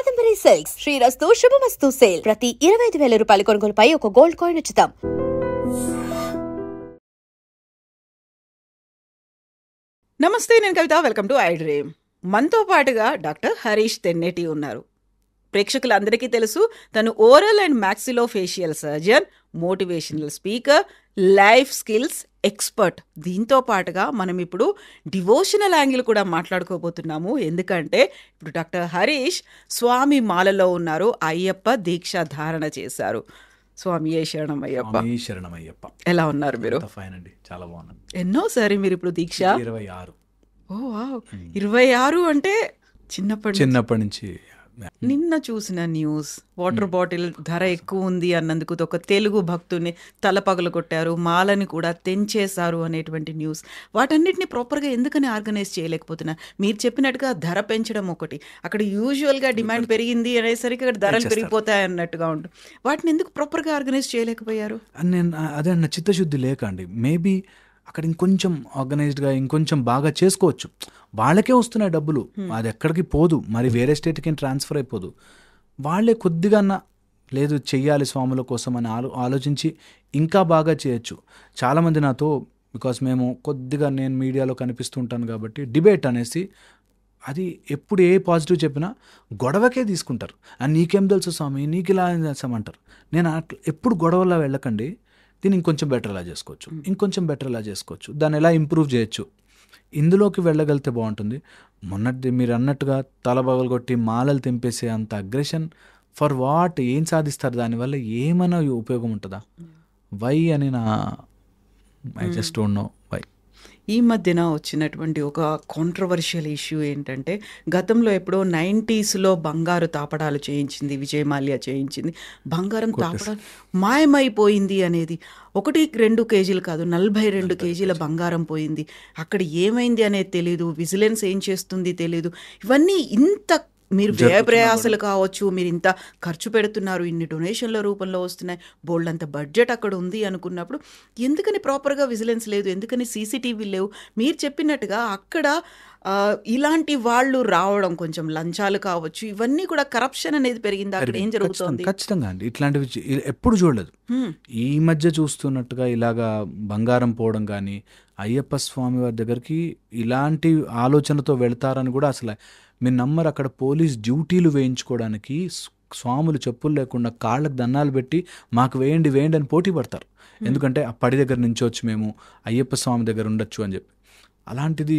Kadambari silks శ్రీరస్తు శుభమస్తు sale. ప్రతి 25,000 రూపాయల కొనుగోలుపై ఒక గోల్డ్ కాయిన్ ఉచితం. నమస్తే, నేను Kavitha. Welcome to iDream. మనతో పాటుగా డాక్టర్ హరీష్ తెన్నేటి ఉన్నారు. ప్రేక్షకులందరికీ తెలుసు, తను oral and maxillofacial surgeon, motivational speaker, life skills expert. దీంతో పాటుగా మనం ఇప్పుడు డివోషనల్ యాంగిల్ కూడా మాట్లాడుకోబోతున్నాము. ఎందుకంటే ఇప్పుడు డాక్టర్ హరీష్ స్వామి మాలలో ఉన్నారు. అయ్యప్ప దీక్ష ధారణ చేశారు. స్వామి శరణమయ్యప్ప. శరణమయ్యప్ప. ఎలా ఉన్నారు మీరు? ఫైన్ అండి, చాలా బాగున్నాను. ఎన్నోసారి మీరు ఇప్పుడు దీక్ష? 26. ఓ వావ్, 26 అంటే చిన్నప్పటి నుంచి. నిన్న చూసిన న్యూస్, వాటర్ బాటిల్ ధర ఎక్కువ ఉంది అన్నందుకు ఒక తెలుగు భక్తుని తలపగలు కొట్టారు, మాలని కూడా తెంచేశారు అనేటువంటి న్యూస్. వాటన్నిటిని ప్రాపర్గా ఎందుకని ఆర్గనైజ్ చేయలేకపోతున్నా? మీరు చెప్పినట్టుగా ధర పెంచడం ఒకటి, అక్కడ యూజువల్గా డిమాండ్ పెరిగింది అనేసరికి అక్కడ ధరలు పెరిగిపోతాయి అన్నట్టుగా ఉంటుంది. వాటిని ఎందుకు ప్రాపర్గా ఆర్గనైజ్ చేయలేకపోయారు? నేను అదే అన్న, చిత్తశుద్ధి లేక అండి. మేబీ అక్కడ ఇంకొంచెం ఆర్గనైజ్డ్గా ఇంకొంచెం బాగా చేసుకోవచ్చు. వాళ్ళకే వస్తున్నాయి డబ్బులు, అది ఎక్కడికి పోదు, మరి వేరే స్టేట్కి ట్రాన్స్ఫర్ అయిపోదు. వాళ్ళే కొద్దిగా లేదు చెయ్యాలి స్వాముల కోసం అని ఆలోచించి ఇంకా బాగా చేయొచ్చు. చాలామంది నాతో, బికాస్ మేము కొద్దిగా నేను మీడియాలో కనిపిస్తుంటాను కాబట్టి, డిబేట్ అనేసి అది ఎప్పుడు ఏ పాజిటివ్ చెప్పినా గొడవకే తీసుకుంటారు. నీకేం తెలుసు స్వామి, నీకు ఇలా చేస్తామంటారు. నేను అట్లా ఎప్పుడు గొడవలా వెళ్ళకండి, దీన్ని ఇంకొంచెం బెటర్లా చేసుకోవచ్చు, ఇంకొంచెం బెటర్లా చేసుకోవచ్చు, దాన్ని ఎలా ఇంప్రూవ్ చేయొచ్చు, ఇందులోకి వెళ్ళగలిగితే బాగుంటుంది. మొన్నటి మీరు అన్నట్టుగా తలబగలు కొట్టి మాలలు తెంపేసే అంత అగ్రెషన్ ఫర్ వాట్? ఏం సాధిస్తారు దానివల్ల? ఏమైనా ఉపయోగం ఉంటుందా? వై అని I just don't know why. ఈ మధ్యన వచ్చినటువంటి ఒక కాంట్రవర్షియల్ ఇష్యూ ఏంటంటే, గతంలో ఎప్పుడో 90s బంగారు తాపడాలు చేయించింది, విజయమాల్య చేయించింది, బంగారం తాపడాలు మాయమైపోయింది అనేది. 1-2 కేజీలు కాదు, 42 కేజీల బంగారం పోయింది. అక్కడ ఏమైంది అనేది తెలీదు, విజిలెన్స్ ఏం చేస్తుంది తెలీదు. ఇవన్నీ ఇంత మీరు వ్యయ ప్రయాసాలు కావచ్చు, మీరు ఇంత ఖర్చు పెడుతున్నారు, ఇన్ని డొనేషన్ల రూపంలో వస్తున్నాయి, బోల్డ్ అంత బడ్జెట్ అక్కడ ఉంది అనుకున్నప్పుడు ఎందుకని ప్రాపర్గా విజిలెన్స్ లేదు? ఎందుకని సీసీటీవీ లేవు? మీరు చెప్పినట్టుగా అక్కడ ఇలాంటి వాళ్ళు రావడం, కొంచెం లంచాలు కావచ్చు, ఇవన్నీ కూడా కరప్షన్ అనేది పెరిగింది. అక్కడ ఏం జరుగుతుంది? ఖచ్చితంగా అండి, ఇట్లాంటివి ఎప్పుడు చూడలేదు. ఈ మధ్య చూస్తున్నట్టుగా ఇలాగా బంగారం పోవడం కానీ, అయ్యప్ప స్వామి వారి దగ్గరికి ఇలాంటి ఆలోచనతో వెళ్తారని కూడా అసలు మీరు నమ్మరు. అక్కడ పోలీస్ డ్యూటీలు వేయించుకోవడానికి స్వాములు చెప్పులు లేకుండా కాళ్ళకు దండాలు పెట్టి మాకు వేయండి వేయండి అని పోటీ పడతారు. ఎందుకంటే ఆ పడి దగ్గర నుంచి వచ్చి మేము అయ్యప్ప స్వామి దగ్గర ఉండొచ్చు అని చెప్పి. అలాంటిది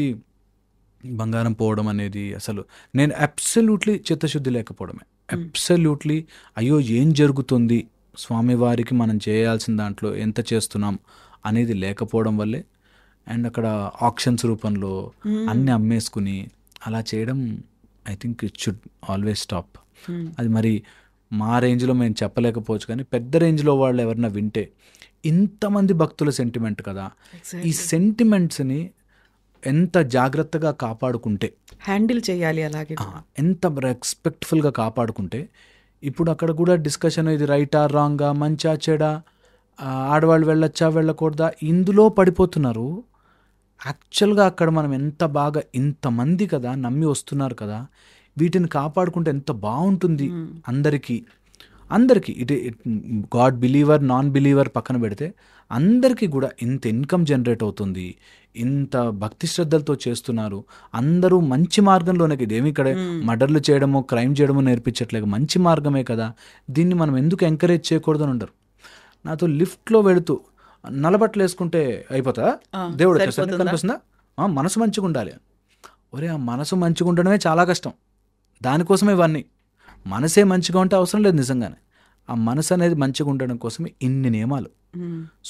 బంగారం పోవడం అనేది అసలు నేను అబ్సల్యూట్లీ చిత్తశుద్ధి లేకపోవడమే. అబ్సల్యూట్లీ అయ్యో ఏం జరుగుతుంది, స్వామివారికి మనం చేయాల్సిన దాంట్లో ఎంత చేస్తున్నాం అనేది లేకపోవడం వల్లే. అండ్ అక్కడ ఆక్షన్స్ రూపంలో అన్నీ అమ్మేసుకుని అలా చేయడం, I think it should always stop. అది మరి మా రేంజ్లో మేము చెప్పలేకపోవచ్చు, కానీ పెద్ద రేంజ్లో వాళ్ళు ఎవరైనా వింటే, ఇంతమంది భక్తుల సెంటిమెంట్ కదా, ఈ సెంటిమెంట్స్ని ఎంత జాగ్రత్తగా కాపాడుకుంటే, హ్యాండిల్ చేయాలి, అలాగే ఎంత రెస్పెక్ట్ఫుల్గా కాపాడుకుంటే. ఇప్పుడు అక్కడ కూడా డిస్కషన్, ఇది రైటా రాంగా, మంచా చెడా, ఆడవాళ్ళు వెళ్ళొచ్చా వెళ్ళకూడదా, ఇందులో పడిపోతున్నారు. యాక్చువల్గా అక్కడ మనం ఎంత బాగా, ఇంతమంది కదా నమ్మి వస్తున్నారు కదా, వీటిని కాపాడుకుంటే ఎంత బాగుంటుంది అందరికీ. ఇటు గాడ్ బిలీవర్ నాన్ బిలీవర్ పక్కన పెడితే అందరికీ కూడా ఇంత ఇన్కమ్ జనరేట్ అవుతుంది, ఇంత భక్తి శ్రద్ధలతో చేస్తున్నారు, అందరూ మంచి మార్గంలోనే. ఇదేమి ఇక్కడ మర్డర్లు చేయడమో క్రైమ్ చేయడమో నేర్పించట్లేదు, మంచి మార్గమే కదా, దీన్ని మనం ఎందుకు ఎంకరేజ్ చేయకూడదు అని ఉండరు. నాతో లిఫ్ట్లో వెళుతూ నల్లబట్టలు వేసుకుంటే అయిపోతా, దేవుడు వచ్చేసరికి కనిపిస్తుందా, మనసు మంచిగా ఉండాలి. ఒరే, ఆ మనసు మంచిగా ఉండడమే చాలా కష్టం, దానికోసమే ఇవన్నీ. మనసే మంచిగా ఉంటే అవసరం లేదు నిజంగానే. ఆ మనసు అనేది మంచిగా ఉండడం కోసమే ఇన్ని నియమాలు.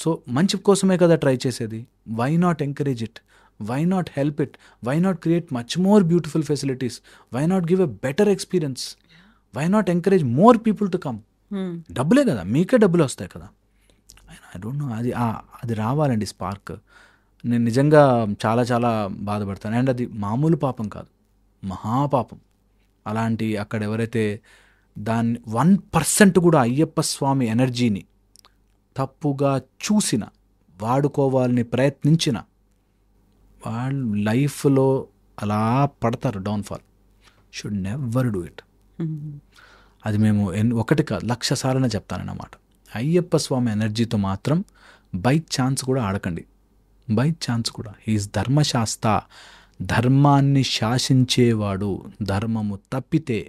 సో మంచి కోసమే కదా ట్రై చేసేది. Why not encourage it? Why not help it? Why not create much more beautiful facilities? Why not give a better experience? Why not encourage more people to come? డబ్బులే కదా, మీకే డబ్బులు వస్తాయి కదా. ఐ డోంట్ నో, అది రావాలండి spark. నేను నిజంగా చాలా చాలా బాధపడతాను. అండ్ అది మామూలు పాపం కాదు, మహాపాపం. అలాంటి అక్కడ ఎవరైతే దాన్ని 1% కూడా అయ్యప్ప స్వామి ఎనర్జీని తప్పుగా చూసిన, వాడుకోవాలని ప్రయత్నించిన వాళ్ళు లైఫ్లో అలా పడతారు, downfall. Should never do it. అది మేము ఒకటి కాదు 1,00,000 సార్లు చెప్తానన్నమాట. అయ్యప్ప స్వామి ఎనర్జీతో మాత్రం బై ఛాన్స్ కూడా ఆడకండి, బై ఛాన్స్ కూడా. హీఈస్ ధర్మశాస్త్ర, ధర్మాన్ని శాసించేవాడు. ధర్మము తప్పితే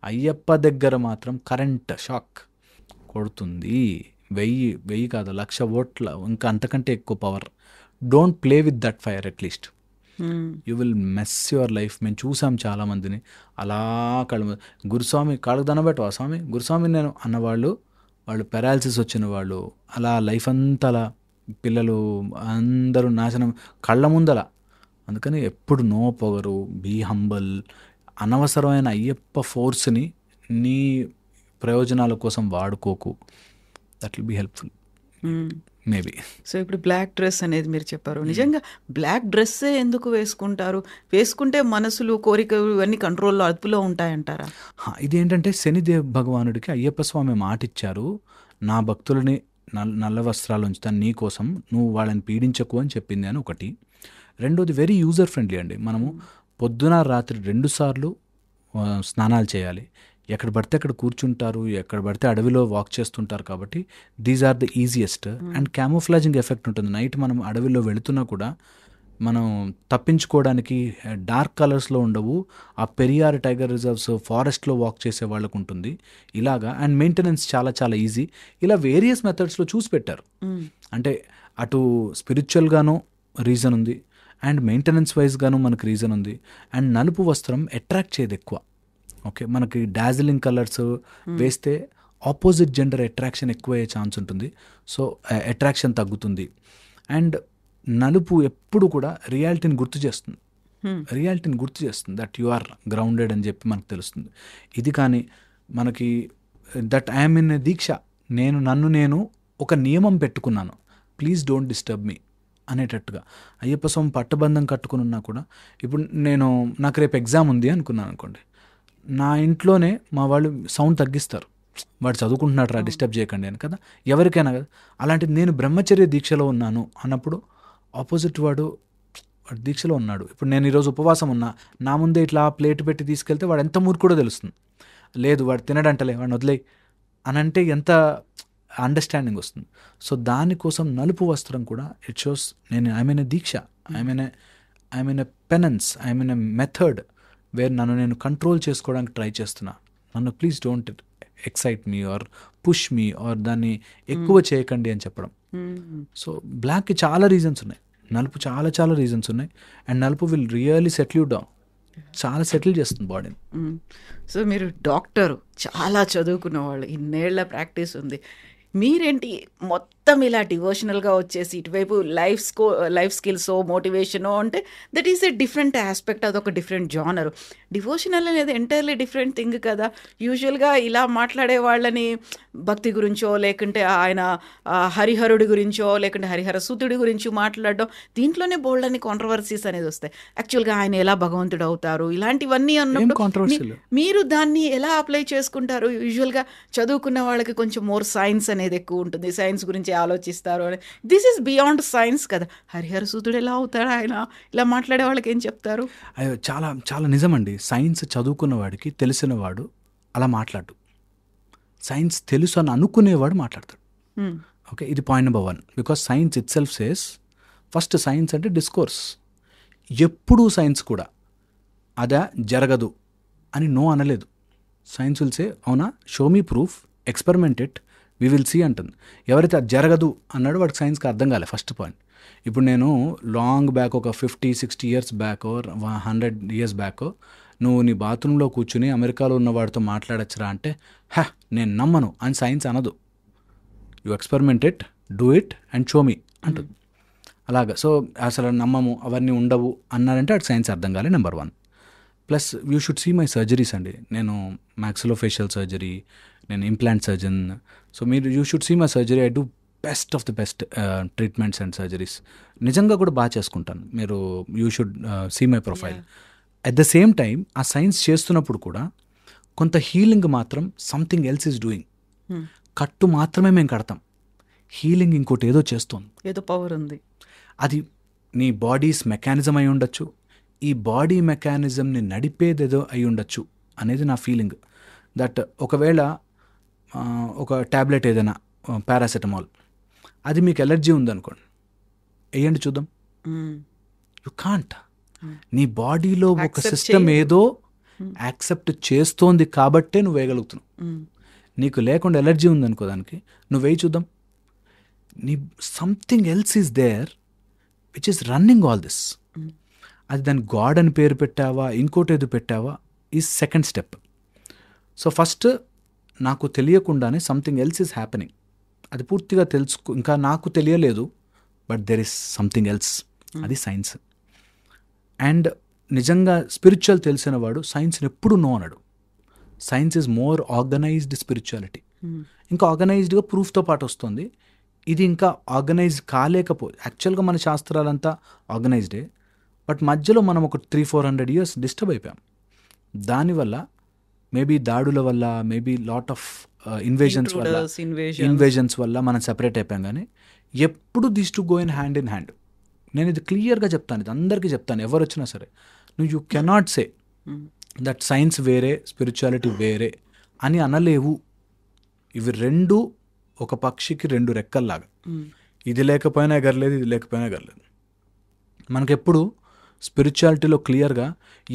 అయ్యప్ప దగ్గర మాత్రం కరెంట్ షాక్ కొడుతుంది. 1000 కాదు 1,00,000 ఓట్ల ఇంకా అంతకంటే ఎక్కువ power. Don't play with that fire at least, you will mess your life. మేము చూసాం చాలామందిని అలా గురుస్వామి కాళ్ళకు దండం స్వామి గురుస్వామి నేను అన్నవాళ్ళు, వాళ్ళు పెరాలసిస్ వచ్చిన వాళ్ళు, అలా లైఫ్ అంతా అలా పిల్లలు అందరూ నాశనం కళ్ళ ముందల. అందుకని ఎప్పుడు నో పొగరు, బీ హంబల్. అనవసరమైన అయ్యప్ప ఫోర్స్ని నీ ప్రయోజనాల కోసం వాడుకోకు. That will be helpful maybe. So ఇప్పుడు బ్లాక్ డ్రెస్ అనేది మీరు చెప్పారు. నిజంగా బ్లాక్ డ్రెస్సే ఎందుకు వేసుకుంటారు? వేసుకుంటే మనసులు, కోరికలు ఇవన్నీ కంట్రోల్లో, అదుపులో ఉంటాయంటారా? ఇది ఏంటంటే శనిదేవ్ భగవానుడికి అయ్యప్ప స్వామి మాట ఇచ్చారు, నా భక్తులని నల్ల వస్త్రాలు ఉంచుతాను నీ కోసం, నువ్వు వాళ్ళని పీడించకు అని చెప్పింది అని ఒకటి. రెండోది వెరీ యూజర్ ఫ్రెండ్లీ అండి. మనము పొద్దున రాత్రి 2 సార్లు స్నానాలు చేయాలి. ఎక్కడ పడితే అక్కడ కూర్చుంటారు, ఎక్కడ పడితే అడవిలో వాక్ చేస్తుంటారు. కాబట్టి these are the easiest. And camouflaging effect ఉంటుంది. నైట్ మనం అడవిలో వెళుతున్నా కూడా మనం తప్పించుకోవడానికి డార్క్ కలర్స్లో ఉండవు. ఆ పెరియార్ టైగర్ రిజర్వ్స్ ఫారెస్ట్లో వాక్ చేసే వాళ్ళకు ఉంటుంది ఇలాగా. అండ్ మెయింటెనెన్స్ చాలా చాలా ఈజీ. ఇలా వేరియస్ మెథడ్స్లో చూసి పెట్టారు. అంటే అటు స్పిరిచువల్గాను రీజన్ ఉంది, అండ్ మెయింటెనెన్స్ వైజ్గాను మనకు రీజన్ ఉంది. అండ్ నలుపు వస్త్రం అట్రాక్ట్ చేయదు ఎక్కువ. ఓకే, మనకి డాజిలింగ్ కలర్స్ వేస్తే ఆపోజిట్ జెండర్ అట్రాక్షన్ ఎక్కువ అయ్యే ఛాన్స్ ఉంటుంది. సో అట్రాక్షన్ తగ్గుతుంది. అండ్ నలుపు ఎప్పుడు కూడా రియాలిటీని గుర్తు చేస్తుంది, రియాలిటీని గుర్తు చేస్తుంది. దట్ యు ఆర్ గ్రౌండెడ్ అని చెప్పి మనకు తెలుస్తుంది. ఇది కానీ మనకి దట్ ఐఎమ్ ఇన్ దీక్ష, నన్ను ఒక నియమం పెట్టుకున్నాను, ప్లీజ్ డోంట్ డిస్టర్బ్ మీ అనేటట్టుగా. అయ్యప్ప స్వామి పట్టబంధం కట్టుకుని ఉన్నా కూడా, ఇప్పుడు నాకు రేపు ఎగ్జామ్ ఉంది అనుకున్నాను అనుకోండి, నా ఇంట్లోనే మా వాళ్ళు సౌండ్ తగ్గిస్తారు, వాడు చదువుకుంటున్నాడు రా డిస్టర్బ్ చేయకండి అని కదా, ఎవరికైనా కదా. అలాంటిది నేను బ్రహ్మచర్య దీక్షలో ఉన్నాను అన్నప్పుడు ఆపోజిట్ వాడు దీక్షలో ఉన్నాడు. ఇప్పుడు నేను ఈరోజు ఉపవాసం ఉన్నా, నా ముందే ఇట్లా ప్లేట్ పెట్టి తీసుకెళ్తే వాడు ఎంత మూర్ఖుడో తెలుస్తుంది. లేదు వాడు తినడంటలే, వాడిని వదిలేయి అని అంటే ఎంత అండర్స్టాండింగ్ వస్తుంది. సో దానికోసం నలుపు వస్త్రం కూడా ఇట్ షోస్ ఐ మీన్ దీక్ష, I mean penance, I mean method where నేను కంట్రోల్ చేసుకోవడానికి ట్రై చేస్తున్నా. నన్ను please don't excite me or push me or దాన్ని ఎక్కువ చేయకండి అని చెప్పడం. సో బ్లాక్కి చాలా రీజన్స్ ఉన్నాయి, నలుపు చాలా చాలా రీజన్స్ ఉన్నాయి. అండ్ నలుపు will really settle you down, చాలా సెటిల్ చేస్తుంది బాడీని. సో మీరు డాక్టరు, చాలా చదువుకున్న వాళ్ళు, ఇన్నేళ్ల ప్రాక్టీస్ ఉంది. మీరేంటి మొత్తం ఇలా డివోషనల్గా వచ్చేసి ఇటువైపు లైఫ్ స్కిల్సో మోటివేషనో అంటే that is a different aspect, అదొక డిఫరెంట్ జానరు. డివోషనల్ అనేది ఎంటైర్లీ డిఫరెంట్ థింగ్ కదా. యూజువల్గా ఇలా మాట్లాడే వాళ్ళని భక్తి గురించో, లేకుంటే ఆయన హరిహరుడి గురించో, లేకుంటే హరిహర సూతుడి గురించి మాట్లాడడం, దీంట్లోనే బోల్డ్ అని కాంట్రవర్సీస్ అనేది వస్తాయి. యాక్చువల్గా ఆయన ఎలా భగవంతుడు అవుతారు, ఇలాంటివన్నీ అన్నప్పుడు మీరు దాన్ని ఎలా అప్లై చేసుకుంటారు? యూజువల్గా చదువుకున్న వాళ్ళకి కొంచెం మోర్ సైన్స్ అనేది ఎక్కువ ఉంటుంది, సైన్స్ గురించి ఆలోచిస్తారు అని. దిస్ ఈస్ బియాండ్ సైన్స్ కదా. హరిహర సూతుడు ఎలా అవుతాడు, ఆయన ఇలా మాట్లాడే వాళ్ళకి ఏం చెప్తారు? అయ్యో చాలా చాలా నిజమండి. సైన్స్ చదువుకున్న వాడికి తెలిసిన వాడు అలా మాట్లాడు, సైన్స్ తెలుసు అని అనుకునేవాడు మాట్లాడతాడు. ఓకే, ఇది point number 1. Because science it self says, first science అంటే డిస్కోర్స్. ఎప్పుడూ సైన్స్ కూడా అదా జరగదు అని నో అనలేదు. సైన్స్ విల్ సే అవునా, show me proof, experiment it, we will see అంటుంది. ఎవరైతే అది జరగదు అన్నాడో వాడికి సైన్స్కి అర్థం కాలే, ఫస్ట్ పాయింట్. ఇప్పుడు నేను లాంగ్ బ్యాక్ ఒక 50-60 ఇయర్స్ బ్యాక్ 100 ఇయర్స్ బ్యాక్ నువ్వు నీ బాత్రూంలో కూర్చుని అమెరికాలో ఉన్న వాడితో మాట్లాడచ్చురా అంటే నేను నమ్మను అని సైన్స్ అనదు. You experiment it, do it and show me అంటుంది. అలాగా. సో అసలు నమ్మము, అవన్నీ ఉండవు అన్నారంటే అటు సైన్స్ అర్థం కాలే, number 1. Plus you should see my surgeries అండి. నేను మ్యాక్సిలోఫేషియల్ సర్జరీ, నేను implant surgeon. So you should see my surgery. I do best of the best treatments and surgeries. నిజంగా కూడా బాగా చేసుకుంటాను. మీరు you should see my profile. At the same time ఆ science చేస్తున్నప్పుడు కూడా కొంత హీలింగ్ మాత్రం సంథింగ్ ఎల్స్ ఈజ్ డూయింగ్. కట్టు మాత్రమే మేము కడతాం, హీలింగ్ ఇంకోటి ఏదో చేస్తుంది, ఏదో పవర్ ఉంది. అది నీ బాడీస్ మెకానిజం అయి ఉండొచ్చు, ఈ బాడీ మెకానిజంని నడిపేదేదో అయి ఉండొచ్చు అనేది నా ఫీలింగ్. దట్ ఒకవేళ ఒక ట్యాబ్లెట్ ఏదైనా పారాసెటమాల్ అది మీకు ఎలర్జీ ఉందనుకోండి, వేయండి చూద్దాం. You can't. నీ బాడీలో ఒక సిస్టమ్ ఏదో యాక్సెప్ట్ చేస్తోంది కాబట్టే నువ్వు వేయగలుగుతున్నావు. నీకు లేకుండా ఎలర్జీ ఉందనుకో దానికి, నువ్వు వేయి చూద్దాం. నీ something else is there which is running all this. అది దాని గాడ్ అని పేరు పెట్టావా, ఇంకోటి ఏదో పెట్టావా, is second step. So first నాకు తెలియకుండానే సంథింగ్ ఎల్స్ ఈజ్ హ్యాపెనింగ్. అది పూర్తిగా తెలుసుకో, ఇంకా నాకు తెలియలేదు, but there is something else. అది సైన్స్. అండ్ నిజంగా స్పిరిచువల్ తెలిసిన వాడు సైన్స్ని ఎప్పుడు నో అనడు. Science is more organised spirituality. ఇంకా ఆర్గనైజ్డ్గా ప్రూఫ్తో పాటు వస్తుంది. ఇది ఇంకా ఆర్గనైజ్ యాక్చువల్గా మన శాస్త్రాలంతా ఆర్గనైజ్డే, బట్ మధ్యలో మనం ఒక 300-400 years డిస్టర్బ్ అయిపోయాం. దానివల్ల మేబీ దాడుల వల్ల, మేబీ లాట్ ఆఫ్ ఇన్వేజన్స్ వల్ల మనం సెపరేట్ అయిపోయాం. కానీ ఎప్పుడు this to go in hand in hand. నేను ఇది క్లియర్గా చెప్తాను, ఇది అందరికీ చెప్తాను, ఎవరు వచ్చినా సరే. You cannot say that science వేరే, స్పిరిచువాలిటీ వేరే అని అనలేవు. ఇవి రెండు ఒక పక్షికి 2 రెక్కల్లాగా. ఇది లేకపోయినా ఎగరలేదు, ఇది లేకపోయినా ఎగరలేదు. మనకెప్పుడు స్పిరిచువాలిటీలో క్లియర్గా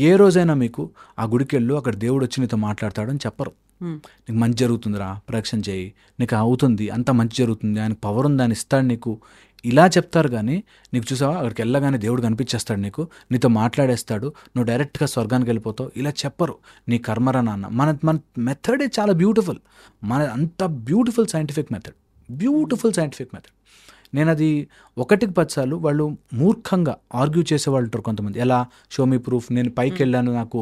ఏ రోజైనా మీకు ఆ గుడికి వెళ్ళు, అక్కడ దేవుడు వచ్చి నీతో మాట్లాడతాడని చెప్పరు. నీకు మంచి జరుగుతుందిరా, ప్రదక్షిణ చేయి, నీకు అవుతుంది, అంత మంచి జరుగుతుంది, ఆయన పవర్ ఉంది, ఆయన ఇస్తాడు నీకు, ఇలా చెప్తారు. కానీ నీకు చూసావా అక్కడికి వెళ్ళగానే దేవుడు కనిపించేస్తాడు, నీతో మాట్లాడేస్తాడు, నువ్వు డైరెక్ట్గా స్వర్గానికి వెళ్ళిపోతావు, ఇలా చెప్పరు. నీ కర్మరా నాన్న. మన మెథడే చాలా బ్యూటిఫుల్. అంత బ్యూటిఫుల్ సైంటిఫిక్ మెథడ్. నేను అది 1-10 సార్లు వాళ్ళు మూర్ఖంగా ఆర్గ్యూ చేసేవాళ్ళు ఉంటారు కొంతమంది. ఎలా షోమీ ప్రూఫ్, నేను పైకి వెళ్ళాను నాకు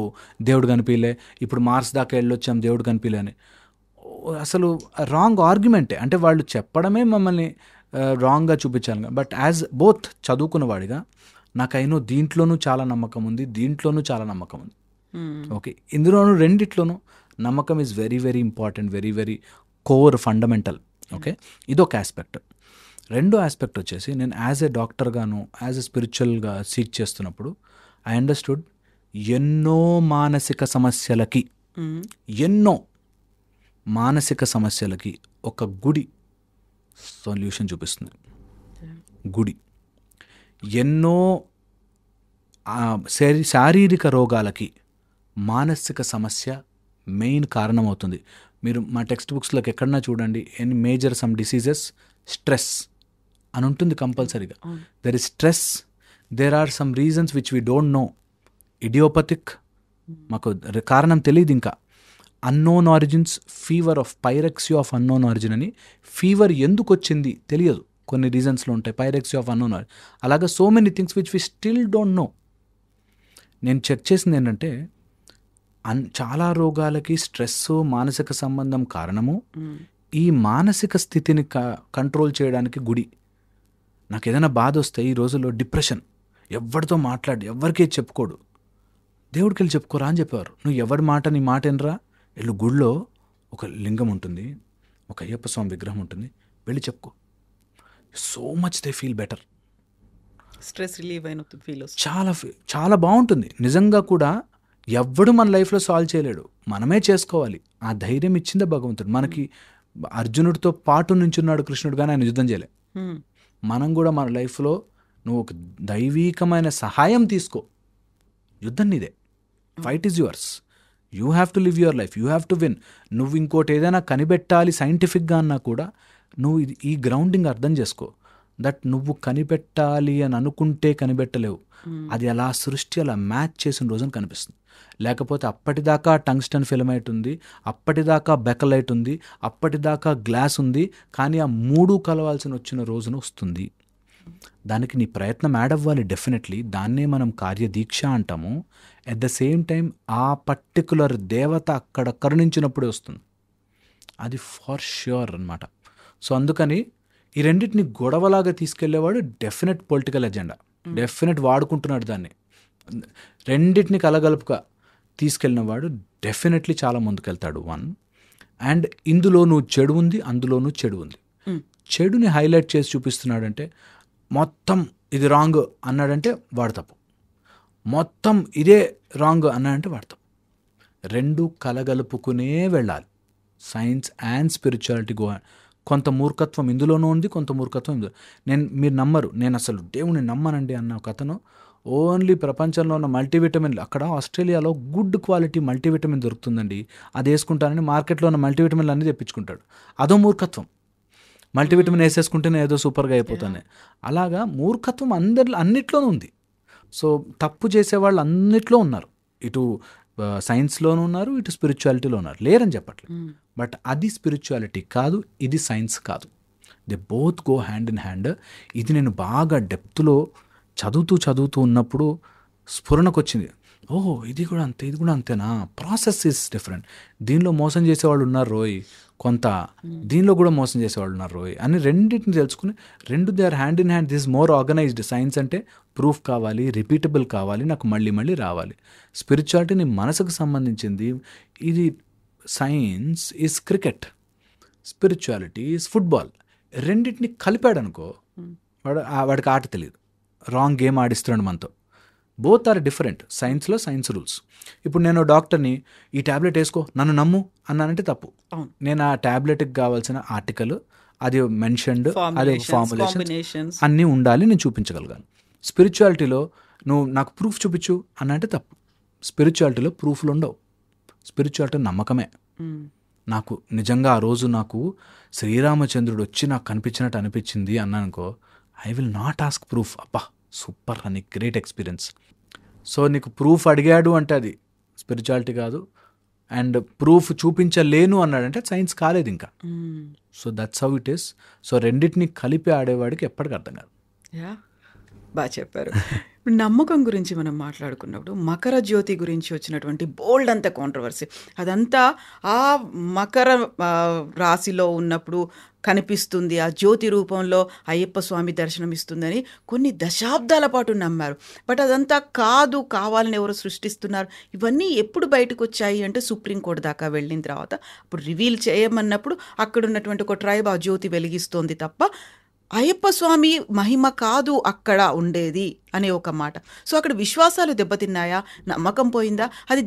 దేవుడు కనిపించలే, ఇప్పుడు మార్స్ దాకా వెళ్ళొచ్చాం దేవుడు కనిపించలే అని. అసలు రాంగ్ ఆర్గ్యుమెంటే. అంటే వాళ్ళు చెప్పడమే మమ్మల్ని రాంగ్గా చూపించాలి. బట్ యాజ్ బోత్ చదువుకున్నవాడిగా నాకైనా దీంట్లోనూ చాలా నమ్మకం ఉంది, దీంట్లోనూ చాలా నమ్మకం ఉంది. ఓకే, ఇందులోనూ రెండిట్లోనూ నమ్మకం is very very important, very very core, fundamental. Okay, ఇదొక ఆస్పెక్ట్. రెండో ఆస్పెక్ట్ వచ్చేసి, నేను యాజ్ ఎ డాక్టర్గాను, యాజ్ ఎ స్పిరిచువల్గా సీక్ చేస్తున్నప్పుడు ఐ అండర్స్టూడ్ ఎన్నో మానసిక సమస్యలకి ఒక గుడి సొల్యూషన్ చూపిస్తుంది. గుడి ఎన్నో శారీరక రోగాలకి మానసిక సమస్య మెయిన్ కారణమవుతుంది. మీరు మా టెక్స్ట్ బుక్స్లోకి ఎక్కడన్నా చూడండి, any major some diseases, stress అని ఉంటుంది కంపల్సరీగా. There is stress, there are some reasons which we don't know. Idiopathic, మాకు కారణం తెలియదు ఇంకా. Unknown origins, fever of pyrexia of unknown origin అని. ఫీవర్ ఎందుకు వచ్చింది తెలియదు, కొన్ని రీజన్స్లో ఉంటాయి. పైరెక్సియా ఆఫ్ అన్నోన్ ఆరిజిన్, అలాగా so many things which we still don't know. నేను చెక్ చేసింది ఏంటంటే, చాలా రోగాలకి స్ట్రెస్, మానసిక సంబంధం కారణము. ఈ మానసిక స్థితిని కంట్రోల్ చేయడానికి గుడి. నాకు ఏదైనా బాధ వస్తే ఈ రోజుల్లో డిప్రెషన్, ఎవరితో ఎవరికీ చెప్పుకోడు, దేవుడికి వెళ్ళి చెప్పుకోరా అని చెప్పేవారు. నువ్వు ఎవరి మాట, నీ మాట ఎనరా, వెళ్ళు, గుడిలో ఒక లింగం ఉంటుంది, ఒక అయ్యప్ప స్వామి విగ్రహం ఉంటుంది, వెళ్ళి చెప్పుకో. So much they feel better. Stress relieve అయిన ఫీల్ చాలా బాగుంటుంది. నిజంగా కూడా ఎవ్వడు మన లైఫ్లో సాల్వ్ చేయలేడు, మనమే చేసుకోవాలి. ఆ ధైర్యం ఇచ్చిందే భగవంతుడు మనకి. అర్జునుడితో పాటు నుంచున్నాడు కృష్ణుడు, కానీ ఆయన యుద్ధం చేయలే. మనం కూడా మన లైఫ్లో నువ్వు ఒక దైవీకమైన సహాయం తీసుకో, యుద్ధం నీదే, fight is yours, you have to live your life, you have to win. నువ్వు ఇంకోటి ఏదైనా కనిపెట్టాలి సైంటిఫిక్గా అన్నా కూడా నువ్వు ఈ గ్రౌండింగ్ అర్థం చేసుకో. దట్ నువ్వు కనిపెట్టాలి అని అనుకుంటే కనిపెట్టలేవు, అది అలా సృష్టి అలా మ్యాచ్ చేసిన రోజున కనిపిస్తుంది. లేకపోతే అప్పటిదాకా టంగ్స్టన్ ఫిలమైట్ ఉంది, అప్పటిదాకా బెకలైట్ ఉంది, అప్పటిదాకా గ్లాస్ ఉంది, కానీ ఆ 3 కలవాల్సిన వచ్చిన రోజున వస్తుంది. దానికి నీ ప్రయత్నం యాడ్ అవ్వాలి డెఫినెట్లీ. దాన్నే మనం కార్యదీక్ష అంటాము. ఎట్ ద సేమ్ టైం ఆ పర్టికులర్ దేవత అక్కడ కరుణించినప్పుడే వస్తుంది, అది ఫర్ ష్యూర్ అనమాట. సో అందుకని ఈ రెండింటిని గొడవలాగా తీసుకెళ్లేవాడు డెఫినెట్ పొలిటికల్ ఎజెండా, డెఫినెట్ వాడుకుంటున్నాడు దాన్ని. రెండింటిని కలగలుపుగా తీసుకెళ్ళిన వాడు డెఫినెట్లీ చాలా ముందుకెళ్తాడు. 1 అండ్ ఇందులోనూ చెడు ఉంది, అందులోనూ చెడు ఉంది. చెడుని హైలైట్ చేసి చూపిస్తున్నాడంటే, మొత్తం ఇది రాంగ్ అన్నాడంటే వాడు తప్పు, మొత్తం ఇదే రాంగ్ అన్నాడంటే వాడు తప్పు. రెండు కలగలుపుకునే వెళ్ళాలి. సైన్స్ అండ్ స్పిరిచువాలిటీ కొంత మూర్ఖత్వం ఇందులోనూ ఉంది, కొంత మూర్ఖత్వం ఇందులో. మీరు నమ్మరు, నేను అసలు దేవుని నమ్మనండి అన్న ఒక అతను ఓన్లీ ప్రపంచంలో ఉన్న మల్టీవిటమిన్లు, అక్కడ ఆస్ట్రేలియాలో గుడ్ క్వాలిటీ మల్టీవిటమిన్ దొరుకుతుందండి, అది వేసుకుంటానని మార్కెట్లో ఉన్న మల్టీవిటమిన్లు అన్నీ తెప్పించుకుంటాడు. అదో మూర్ఖత్వం. మల్టీవిటమిన్ వేసేసుకుంటేనే ఏదో సూపర్గా అయిపోతానే. అలాగా మూర్ఖత్వం అన్నిట్లోనూ ఉంది. సో తప్పు చేసేవాళ్ళు అన్నిట్లో ఉన్నారు, ఇటు సైన్స్లోనూ ఉన్నారు, ఇటు స్పిరిచువాలిటీలో ఉన్నారు, లేరని చెప్పట్లేదు. బట్ అది స్పిరిచువాలిటీ కాదు, ఇది సైన్స్ కాదు. They both go hand in hand. ఇది నేను బాగా డెప్త్లో చదువుతూ ఉన్నప్పుడు స్ఫురణకు వచ్చింది. ఓహో, ఇది కూడా అంతే, ఇది కూడా అంతేనా. Process is different. దీనిలో మోసం చేసేవాళ్ళు ఉన్నారు రోయ్ కొంత, దీనిలో కూడా మోసం చేసేవాళ్ళు ఉన్నారు రోయ్ అని రెండింటిని తెలుసుకుని, they are hand in hand. This more organized. Science అంటే ప్రూఫ్ కావాలి, రిపీటబుల్ కావాలి, నాకు మళ్ళీ రావాలి. స్పిరిచువాలిటీ నీ మనసుకు సంబంధించింది. ఇది science is cricket, spirituality is football. రెండింటిని కలిపాడు అనుకో, వాడికి ఆట తెలియదు, రాంగ్ గేమ్ ఆడిస్తున్నాడు మనతో. Both are different. సైన్స్లో సైన్స్ రూల్స్. ఇప్పుడు నేను డాక్టర్ని, ఈ ట్యాబ్లెట్ వేసుకో నన్ను నమ్ము అన్నానంటే తప్పు. నేను ఆ ట్యాబ్లెట్కి కావాల్సిన ఆర్టికల్, అది మెన్షన్డ్, అదే ఫార్ములేషన్స్ అన్నీ ఉండాలి, నేను చూపించగలిగాను. స్పిరిచువాలిటీలో నువ్వు నాకు ప్రూఫ్ చూపించు అన్నంటే తప్పు. స్పిరిచువాలిటీలో ప్రూఫ్లు ఉండవు. స్పిరిచువాలిటీ నమ్మకమే. నాకు నిజంగా ఆ రోజు నాకు శ్రీరామచంద్రుడు వచ్చి నాకు కనిపించినట్టు అనిపించింది అన్నానుకో, I will not ask proof. అబ్బా సూపర్ అని, గ్రేట్ ఎక్స్పీరియన్స్. సో నీకు ప్రూఫ్ అడిగాడు అంటే అది స్పిరిచువాలిటీ కాదు, అండ్ ప్రూఫ్ చూపించలేను అన్నాడంటే సైన్స్ కాలేదు ఇంకా. So that's how it is. So రెండింటిని కలిపి ఆడేవాడికి ఎప్పటికీ అర్థం కాదు. బాగా చెప్పారు. ఇప్పుడు నమ్మకం గురించి మనం మాట్లాడుకున్నప్పుడు మకర జ్యోతి గురించి వచ్చినటువంటి బోల్డ్ అంత కాంట్రవర్సీ, అదంతా ఆ మకర రాశిలో ఉన్నప్పుడు కనిపిస్తుంది, ఆ జ్యోతి రూపంలో అయ్యప్ప స్వామి దర్శనం ఇస్తుందని కొన్ని దశాబ్దాల పాటు నమ్మారు. బట్ అదంతా కాదు, కావాలని ఎవరు సృష్టిస్తున్నారు. ఇవన్నీ ఎప్పుడు బయటకు వచ్చాయి అంటే సుప్రీంకోర్టు దాకా వెళ్ళిన తర్వాత అప్పుడు రివీల్ చేయమన్నప్పుడు అక్కడ ఉన్నటువంటి ఒక ట్రైబ్ ఆ జ్యోతి వెలిగిస్తోంది తప్ప అయ్యప్ప స్వామి మహిమ కాదు అక్కడ ఉండేది అనే ఒక మాట. సో అక్కడ విశ్వాసాలు దెబ్బతిన్నాయా, నమ్మకం పోయిందా? అది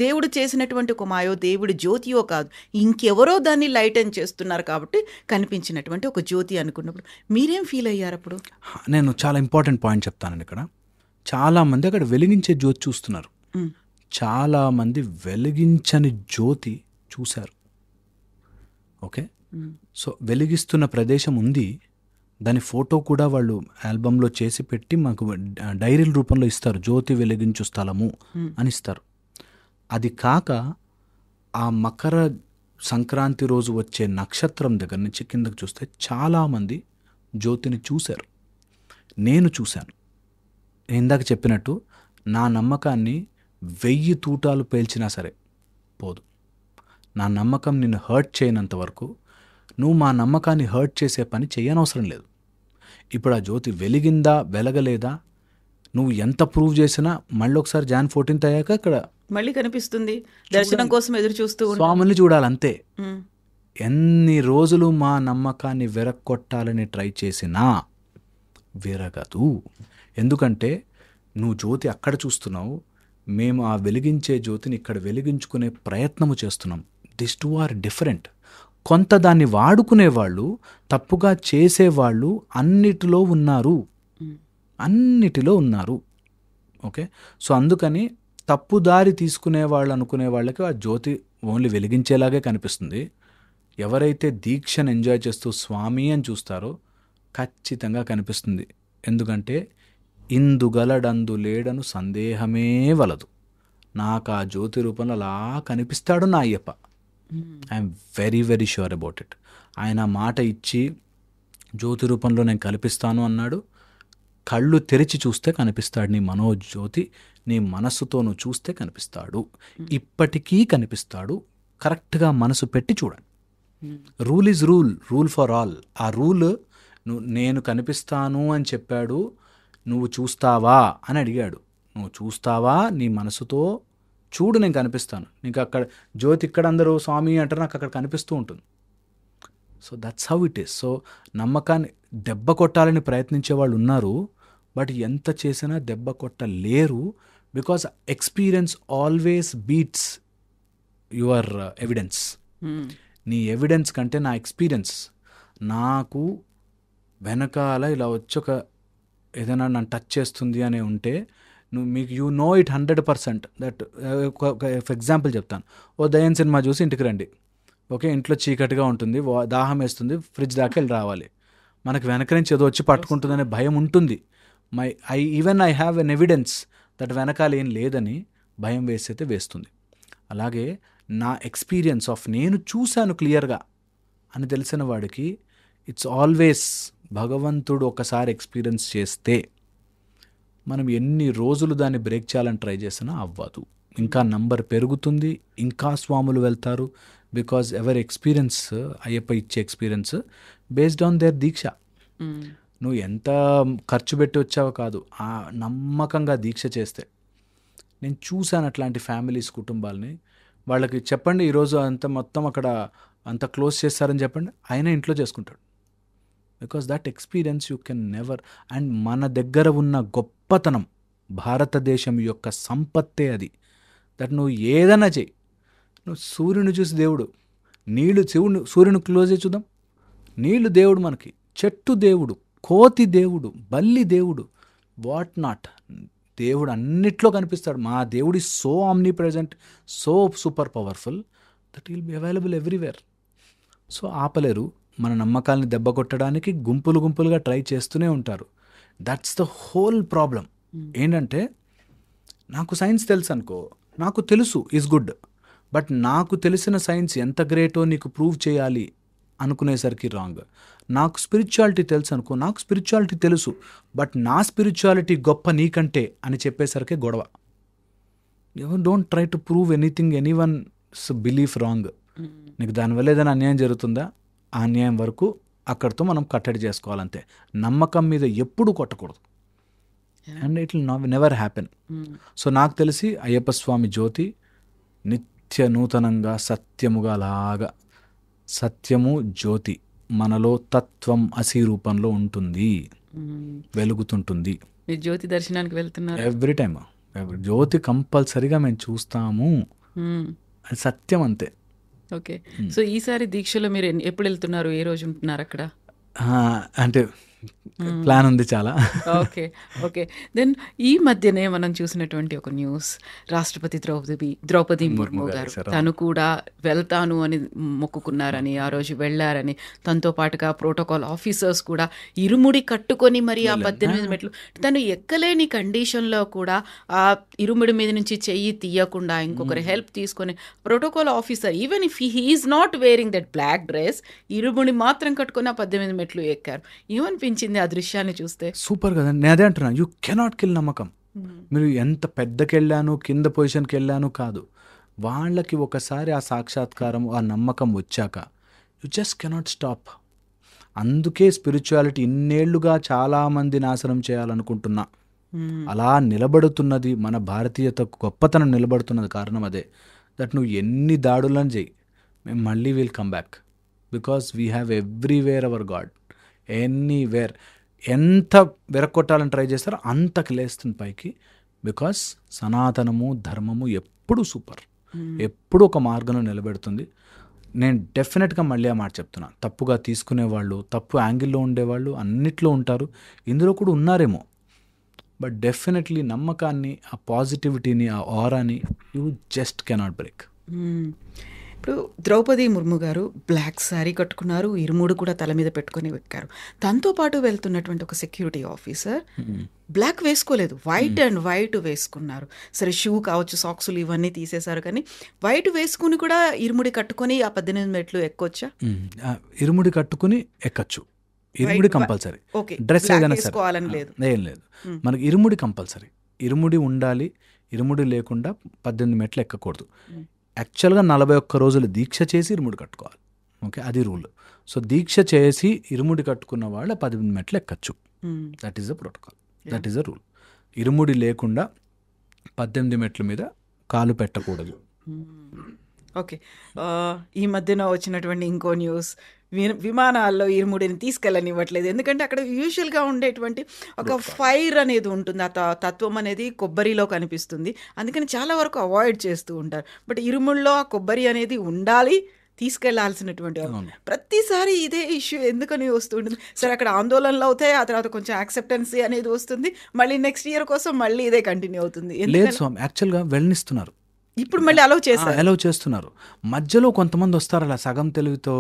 దేవుడు చేసినటువంటి ఒక మాయో, దేవుడి జ్యోతియో కాదు, ఇంకెవరో దాన్ని లైటన్ చేస్తున్నారు కాబట్టి కనిపించినటువంటి ఒక జ్యోతి అనుకున్నప్పుడు మీరేం ఫీల్ అయ్యారు అప్పుడు? నేను చాలా ఇంపార్టెంట్ పాయింట్ చెప్తానండి. ఇక్కడ చాలామంది అక్కడ వెలిగించే జ్యోతి చూస్తున్నారు, చాలామంది వెలిగించని జ్యోతి చూశారు. ఓకే, సో వెలిగిస్తున్న ప్రదేశం ఉంది, దాని ఫోటో కూడా వాళ్ళు ఆల్బంలో చేసి పెట్టి మాకు డైరీల రూపంలో ఇస్తారు, జ్యోతి వెలిగించు స్థలము అని ఇస్తారు. అది కాక ఆ మకర సంక్రాంతి రోజు వచ్చే నక్షత్రం దగ్గర నుంచి కిందకు చూస్తే చాలామంది జ్యోతిని చూశారు. నేను చూశాను. ఇందాక చెప్పినట్టు నా నమ్మకాన్ని 1000 తూటాలు పేల్చినా సరే పోదు. నా నమ్మకం నిన్ను హర్ట్ చేయనంత వరకు నువ్వు మా నమ్మకాన్ని హర్ట్ చేసే పని చేయనవసరం లేదు. ఇప్పుడు ఆ జ్యోతి వెలిగిందా వెలగలేదా నువ్వు ఎంత ప్రూవ్ చేసినా మళ్ళీ ఒకసారి Jan 14th అయ్యాక ఇక్కడ మళ్ళీ కనిపిస్తుంది, దర్శనం కోసం ఎదురు చూస్తూ స్వాముల్ని చూడాలంతే. ఎన్ని రోజులు మా నమ్మకాన్ని విరగొట్టాలని ట్రై చేసినా విరగదు. ఎందుకంటే నువ్వు జ్యోతి అక్కడ చూస్తున్నావు, మేము ఆ వెలిగించే జ్యోతిని ఇక్కడ వెలిగించుకునే ప్రయత్నము చేస్తున్నాం. This two are different. కొంత దాన్ని వాడుకునేవాళ్ళు, తప్పుగా చేసేవాళ్ళు అన్నిటిలో ఉన్నారు. ఓకే, సో అందుకని తప్పుదారి తీసుకునే వాళ్ళు అనుకునే వాళ్ళకి ఆ జ్యోతి ఓన్లీ వెలిగించేలాగే కనిపిస్తుంది. ఎవరైతే దీక్షను ఎంజాయ్ చేస్తూ స్వామి అని చూస్తారో ఖచ్చితంగా కనిపిస్తుంది. ఎందుకంటే ఇందుగలడందు లేడను సందేహమే వలదు. నాకు ఆ జ్యోతి రూపంలో అలా కనిపిస్తాడు నా Ayyappa. I'm very very sure about it. ఆయన మాట ఇచ్చి జ్యోతి రూపంలో నేను కనిపిస్తాను అన్నాడు. కళ్ళు తెరిచి చూస్తే కనిపిస్తాడు నీ మనోజ్యోతి, నీ మనస్సుతో నువ్వు చూస్తే కనిపిస్తాడు, ఇప్పటికీ కనిపిస్తాడు. కరెక్ట్గా మనసు పెట్టి చూడండి. Rule is rule for all. ఆ రూల్ నేను కనిపిస్తాను అని చెప్పాడు, నువ్వు చూస్తావా అని అడిగాడు. నువ్వు చూస్తావా, నీ మనసుతో చూడు, నేను కనిపిస్తాను నీకు. అక్కడ జ్యోతి ఇక్కడ అందరూ స్వామి అంటారు, నాకు అక్కడ కనిపిస్తూ ఉంటుంది. So that's how it is. So నమ్మకాన్ని దెబ్బ కొట్టాలని ప్రయత్నించే వాళ్ళు ఉన్నారు, బట్ ఎంత చేసినా దెబ్బ కొట్టలేరు. Because experience always beats your evidence. నీ ఎవిడెన్స్ కంటే నా ఎక్స్పీరియన్స్. నాకు వెనకాల ఇలా వచ్చి ఏదైనా నన్ను టచ్ చేస్తుంది అని ఉంటే మీకు you know it 100% that. For example చెప్తాను, ఓ దయ్యం సినిమా చూసి ఇంటికి రండి, ఓకే, ఇంట్లో చీకటిగా ఉంటుంది, దాహం వేస్తుంది, ఫ్రిడ్జ్ దాకా వెళ్ళి రావాలి, మనకు వెనక నుంచి ఏదో వచ్చి పట్టుకుంటుందనే భయం ఉంటుంది. I have an evidence that వెనకాల ఏం లేదని భయం వేసైతే వేస్తుంది. అలాగే నా ఎక్స్పీరియన్స్ ఆఫ్ నేను చూశాను క్లియర్గా అని తెలిసిన వాడికి ఇట్స్ ఆల్వేస్ భగవంతుడు ఒకసారి ఎక్స్పీరియన్స్ చేస్తే మనం ఎన్ని రోజులు దాన్ని బ్రేక్ చేయాలని ట్రై చేసినా అవ్వదు. ఇంకా నంబర్ పెరుగుతుంది, ఇంకా స్వాములు వెళ్తారు. బికాజ్ ఎవరి ఎక్స్పీరియన్స్, అయ్యప్ప ఇచ్చే ఎక్స్పీరియన్స్ బేస్డ్ ఆన్ దేర్ దీక్ష. నువ్వు ఎంత ఖర్చు పెట్టి వచ్చావో కాదు, ఆ నమ్మకంగా దీక్ష చేస్తే. నేను చూశాను అట్లాంటి ఫ్యామిలీస్, కుటుంబాలని. వాళ్ళకి చెప్పండి ఈరోజు అంత మొత్తం అక్కడ అంత క్లోజ్ చేస్తారని చెప్పండి, ఆయన ఇంట్లో చేసుకుంటాడు. Because that experience you can never. And మన దగ్గర ఉన్న గొప్పతనం, భారతదేశం యొక్క సంపత్తే అది. దట్ నువ్వు ఏదైనా చెయ్యి, నువ్వు సూర్యుని చూసి దేవుడు, నీళ్లు సూర్యుని క్లోజ్ చేసి చూద్దాం, నీళ్లు దేవుడు మనకి, చెట్టు దేవుడు, కోతి దేవుడు, బల్లి దేవుడు, వాట్ నాట్, దేవుడు అన్నిట్లో కనిపిస్తాడు. మా దేవుడు is so omni present, so super powerful that will be available everywhere. So ఆపలేరు. మన నమ్మకాలని దెబ్బ కొట్టడానికి గుంపులుగా ట్రై చేస్తూనే ఉంటారు. That's the whole problem. ఏంటంటే నాకు సైన్స్ తెలుసు అనుకో, నాకు తెలుసు ఈజ్ గుడ్, బట్ నాకు తెలిసిన సైన్స్ ఎంత గ్రేటో నీకు ప్రూవ్ చేయాలి అనుకునేసరికి రాంగ్. నాకు స్పిరిచువాలిటీ తెలుసు అనుకో, నాకు స్పిరిచువాలిటీ తెలుసు, బట్ నా స్పిరిచువాలిటీ గొప్ప నీకంటే అని చెప్పేసరికి గొడవ. Don't try to prove anything, anyone's belief wrong. నీకు దానివల్ల ఏదైనా అన్యాయం జరుగుతుందా, ఆ అన్యాయం వరకు అక్కడితో మనం కట్టడి చేసుకోవాలంతే. నమ్మకం మీద ఎప్పుడు కొట్టకూడదు. And it will never happen. So నాకు తెలిసి అయ్యప్ప స్వామి జ్యోతి నిత్య నూతనంగా సత్యముగా అలాగా, సత్యము జ్యోతి మనలో తత్వం అసి రూపంలో ఉంటుంది, వెలుగుతుంటుంది. జ్యోతి దర్శనానికి వెళ్తున్నారు ఎవ్రీ టైమ్. జ్యోతి కంపల్సరీగా మేము చూస్తాము, అది సత్యం అంతే. ఓకే. సో ఈసారి దీక్షలో మీరు ఎప్పుడు వెళ్తున్నారు, ఏ రోజు ఉంటున్నారు అక్కడ? అంటే ప్లాన్ ఉంది చాలా. ఓకే. దెన్ ఈ మధ్యనే మనం చూసినటువంటి ఒక న్యూస్, రాష్ట్రపతి ద్రౌపది ముర్ము గారు తను కూడా వెళ్తాను అని మొక్కుకున్నారని, ఆ రోజు వెళ్ళారని, తనతో పాటుగా ప్రోటోకాల్ ఆఫీసర్స్ కూడా ఇరుముడి కట్టుకొని మరి ఆ 18 మెట్లు తను ఎక్కలేని కండిషన్లో కూడా ఆ ఇరుముడి మీద నుంచి చెయ్యి తీయకుండా ఇంకొకరి హెల్ప్ తీసుకొని protocol officer, even if he is not wearing that black dress, ఇరుముడి మాత్రం కట్టుకొని ఆ 18 మెట్లు ఎక్కారు. ఏమనిపించింది ఆ దృశ్యాన్ని చూస్తే? సూపర్ కదా. నేను అదే అంటున్నాను, యూ కెనాట్ కిల్ నమ్మకం. మీరు ఎంత పెద్దకి వెళ్ళాను, కింద పొజిషన్కి వెళ్ళాను కాదు, వాళ్ళకి ఒకసారి ఆ సాక్షాత్కారం, ఆ నమ్మకం వచ్చాక యు జస్ట్ కెనాట్ స్టాప్. అందుకే స్పిరిచువాలిటీ ఇన్నేళ్లుగా చాలామంది నాశనం చేయాలనుకుంటున్నా అలా నిలబడుతున్నది. మన భారతీయత గొప్పతనం నిలబడుతున్నది కారణం అదే. దట్ నువ్వు ఎన్ని దాడులను చేయి, మేము మళ్ళీ will come back, because we have everywhere hour God, anywhere. ఎంత వెరక్కొట్టాలని ట్రై చేస్తారో అంతకు లేస్తుంది పైకి. బికాస్ సనాతనము ధర్మము ఎప్పుడు సూపర్, ఎప్పుడు ఒక మార్గంలో నిలబెడుతుంది. నేను డెఫినెట్గా మళ్ళీ ఆ మాట చెప్తున్నా, తప్పుగా తీసుకునేవాళ్ళు, తప్పు యాంగిల్లో ఉండేవాళ్ళు అన్నిట్లో ఉంటారు, ఇందులో కూడా ఉన్నారేమో. బట్ డెఫినెట్లీ నమ్మకాన్ని, ఆ పాజిటివిటీని, ఆ ఆరాని యూ జస్ట్ కెనాట్ బ్రేక్. ఇప్పుడు ద్రౌపది ముర్ము గారు బ్లాక్ శారీ కట్టుకున్నారు, ఇరుముడు కూడా తల మీద పెట్టుకొని ఎక్కారు. తనతో పాటు వెళ్తున్నటువంటి ఒక సెక్యూరిటీ ఆఫీసర్ బ్లాక్ వేసుకోలేదు, వైట్ అండ్ వైట్ వేసుకున్నారు. సరే షూ కావచ్చు, సాక్సులు ఇవన్నీ తీసేశారు, కానీ వైట్ వేసుకుని కూడా ఇరుముడి కట్టుకొని ఆ 18 మెట్లు ఎక్కొచ్చా? ఇరుముడి కట్టుకుని ఎక్కచ్చు, ఇరుముడి కంపల్సరీ. డ్రెస్ ఏదైనా సరే లేదు, ఏం లేదు, మనకి ఇరుముడి కంపల్సరీ. ఇరుముడి ఉండాలి, ఇరుముడి లేకుండా 18 మెట్లు ఎక్కకూడదు. యాక్చువల్గా 41 రోజులు దీక్ష చేసి ఇరుముడి కట్టుకోవాలి, ఓకే, అది రూల్. సో దీక్ష చేసి ఇరుముడి కట్టుకున్న వాళ్ళు 18 మెట్లు ఎక్కచ్చు. That is the protocol, that is the rule. ఇరుముడి లేకుండా 18 మెట్ల మీద కాలు పెట్టకూడదు. ఓకే. ఈ మధ్యన వచ్చినటువంటి ఇంకో న్యూస్, విమానాల్లో ఇరుముడిని తీసుకెళ్ళనివ్వట్లేదు. ఎందుకంటే అక్కడ యూజువల్గా ఉండేటువంటి ఒక ఫైర్ అనేది ఉంటుంది, ఆ తత్వం అనేది కొబ్బరిలో కనిపిస్తుంది. అందుకని చాలా వరకు అవాయిడ్ చేస్తూ ఉంటారు. బట్ ఇరుముల్లో ఆ కొబ్బరి అనేది ఉండాలి, తీసుకెళ్లాల్సినటువంటి ప్రతిసారి ఇదే ఇష్యూ ఎందుకని వస్తూ ఉంటుంది? సరే, అక్కడ ఆందోళనలు అవుతాయి, ఆ తర్వాత కొంచెం యాక్సెప్టెన్సీ అనేది వస్తుంది, మళ్ళీ నెక్స్ట్ ఇయర్ కోసం మళ్ళీ ఇదే కంటిన్యూ అవుతుంది. లేదు స్వామి, యాక్చువల్గా వెళ్ళనిస్తున్నారు, ఇప్పుడు మళ్ళీ అలౌ చేస్తున్నారు. మధ్యలో కొంతమంది వస్తారు అలా సగం తెలివితో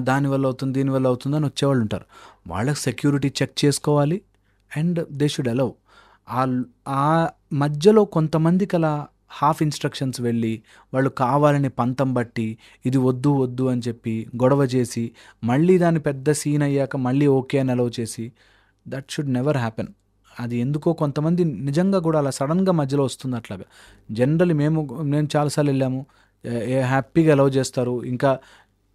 దానివల్ల అవుతుంది దీనివల్ల అవుతుంది అని వచ్చేవాళ్ళు ఉంటారు. వాళ్ళకి సెక్యూరిటీ చెక్ చేసుకోవాలి అండ్ దే షుడ్ అలౌ. ఆ మధ్యలో కొంతమందికి అలా హాఫ్ ఇన్స్ట్రక్షన్స్ వెళ్ళి వాళ్ళు కావాలని పంతం బట్టి ఇది వద్దు వద్దు అని చెప్పి గొడవ చేసి మళ్ళీ దాన్ని పెద్ద సీన్ అయ్యాక మళ్ళీ ఓకే అని అలౌ చేసి, దట్ షుడ్ నెవర్ హ్యాపెన్. అది ఎందుకో కొంతమంది నిజంగా కూడా అలా సడన్గా మధ్యలో వస్తుంది అట్లాగా. జనరల్లీ నేను చాలాసార్లు వెళ్ళాము, హ్యాపీగా అలౌ చేస్తారు, ఇంకా